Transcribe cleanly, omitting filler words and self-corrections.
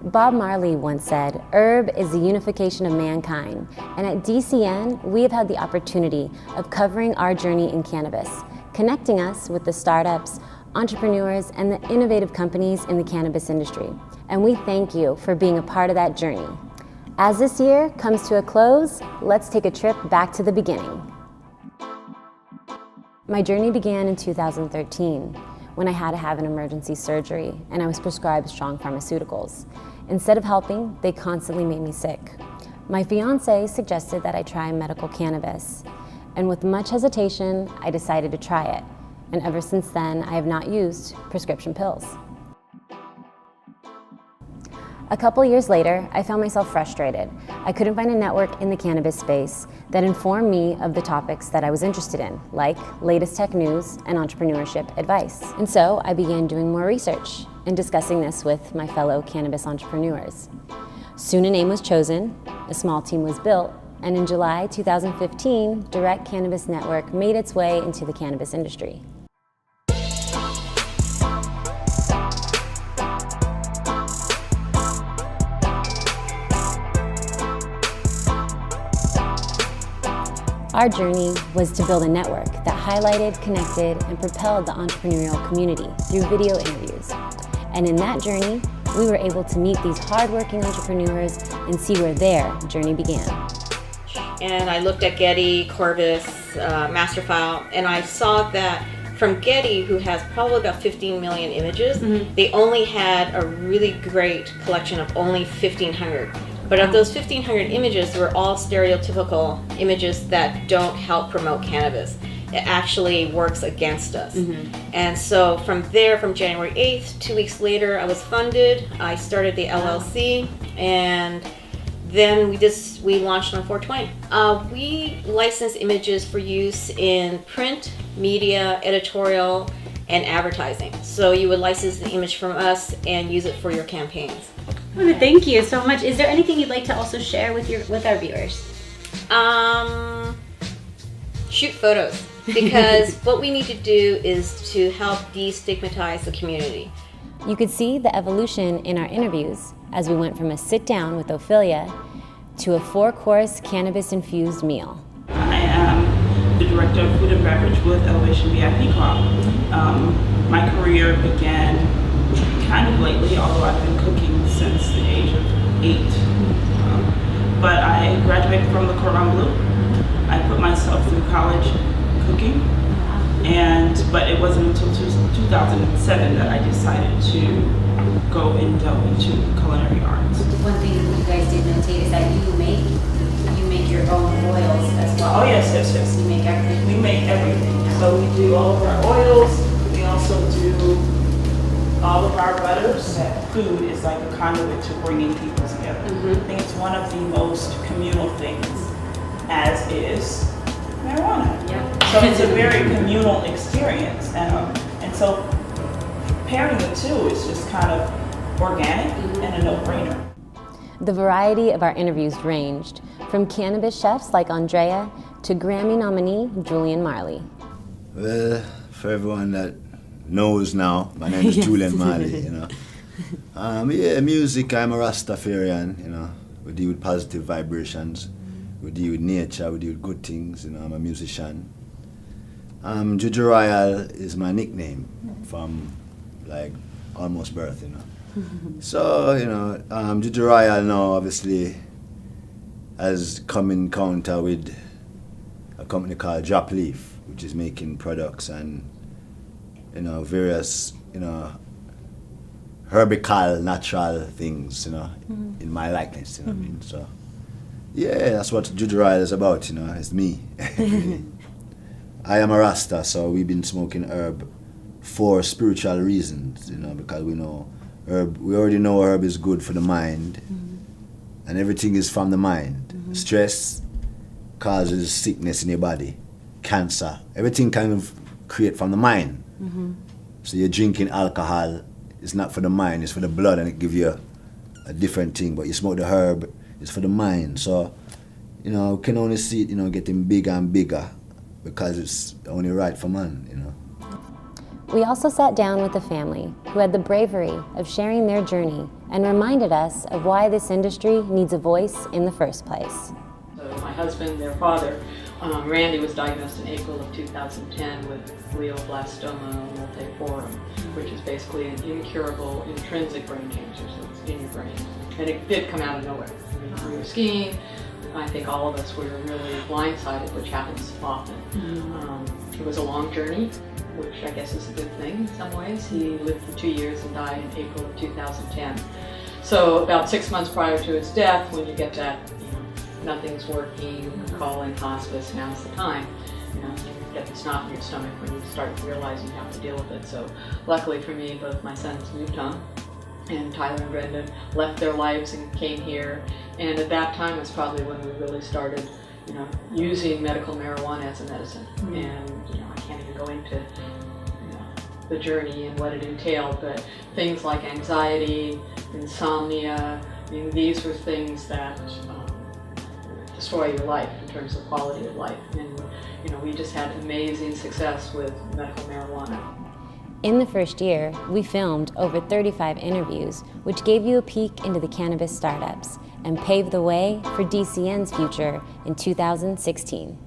Bob Marley once said, "Herb is the unification of mankind," and at DCN, we have had the opportunity of covering our journey in cannabis, connecting us with the startups, entrepreneurs, and the innovative companies in the cannabis industry. And we thank you for being a part of that journey. As this year comes to a close, let's take a trip back to the beginning. My journey began in 2013 when I had to have an emergency surgery and I was prescribed strong pharmaceuticals. Instead of helping, they constantly made me sick. My fiance suggested that I try medical cannabis, and with much hesitation, I decided to try it. And ever since then, I have not used prescription pills. A couple years later, I found myself frustrated. I couldn't find a network in the cannabis space that informed me of the topics that I was interested in, like latest tech news and entrepreneurship advice. And so I began doing more research and discussing this with my fellow cannabis entrepreneurs. Soon a name was chosen, a small team was built, and in July 2015, Direct Cannabis Network made its way into the cannabis industry. Our journey was to build a network that highlighted, connected, and propelled the entrepreneurial community through video interviews. And in that journey, we were able to meet these hardworking entrepreneurs and see where their journey began. And I looked at Getty, Corvus, Masterfile, and I saw that from Getty, who has probably about 15 million images, they only had a really great collection of only 1,500. But of those 1,500 images, they were all stereotypical images that don't help promote cannabis. It actually works against us. And so from there, from January 8th, 2 weeks later, I was funded. I started the LLC, and then we launched on 420. We license images for use in print, media, editorial, and advertising. So you would license the image from us and use it for your campaigns. Well, thank you so much. Is there anything you'd like to also share with our viewers? Shoot photos, because what we need to do is to help destigmatize the community. You could see the evolution in our interviews as we went from a sit-down with Ophelia to a 4-course cannabis-infused meal. I am the Director of Food and Beverage with Elevation VIP Club. My career began kind of lately, although I've been cooking since the age of 8. But I graduated from the Cordon Bleu. I put myself through college cooking, but it wasn't until 2007 that I decided to go and delve into culinary arts. One thing you guys did notate is that you make your own oils as well. Oh yes. You make everything. We make everything. So we do all of our oils. We also do all of our butters. Food is like a conduit to bringing people together. I think it's one of the most communal things, as is marijuana. Yeah. So it's a very communal experience, and so pairing the two is just kind of organic and a no-brainer. The variety of our interviews ranged from cannabis chefs like Andrea to Grammy nominee Julian Marley. Well, for everyone that knows now, my name is Julian Marley, music, I'm a Rastafarian, we deal with positive vibrations, we deal with nature, we deal with good things, I'm a musician. Juju Royal is my nickname from like almost birth, So, Juju Royal now obviously has come in contact with a company called Drop Leaf, which is making products and various, herbical, natural things, in my likeness, what I mean? So, yeah, that's what Juju Royal is about, it's me. I am a Rasta, so we've been smoking herb for spiritual reasons, because we already know herb is good for the mind, and everything is from the mind. Stress causes sickness in your body, cancer, everything kind of create from the mind. So you're drinking alcohol, it's not for the mind, it's for the blood, and it gives you a different thing. But you smoke the herb, it's for the mind. So, we can only see it, getting bigger and bigger because it's only right for man, We also sat down with a family who had the bravery of sharing their journey and reminded us of why this industry needs a voice in the first place. So my husband, their father, Randy, was diagnosed in April of 2010 with glioblastoma multiforme, which is basically an incurable intrinsic brain cancer, so it's in your brain. And it did come out of nowhere. We were skiing. I think all of us were really blindsided, which happens often. It was a long journey, which I guess is a good thing in some ways. He lived for 2 years and died in April of 2010. So about 6 months prior to his death, when you get that, nothing's working, you can call in hospice, now's the time. You get this knot in your stomach when you start realizing you have to deal with it. So luckily for me, both my sons moved on, and Tyler and Brendan left their lives and came here. And at that time was probably when we really started, using medical marijuana as a medicine. And I can't even go into the journey and what it entailed, but things like anxiety, insomnia, these were things that destroy your life in terms of quality of life. And we just had amazing success with medical marijuana. In the first year, we filmed over 35 interviews, which gave you a peek into the cannabis startups and paved the way for DCN's future in 2016.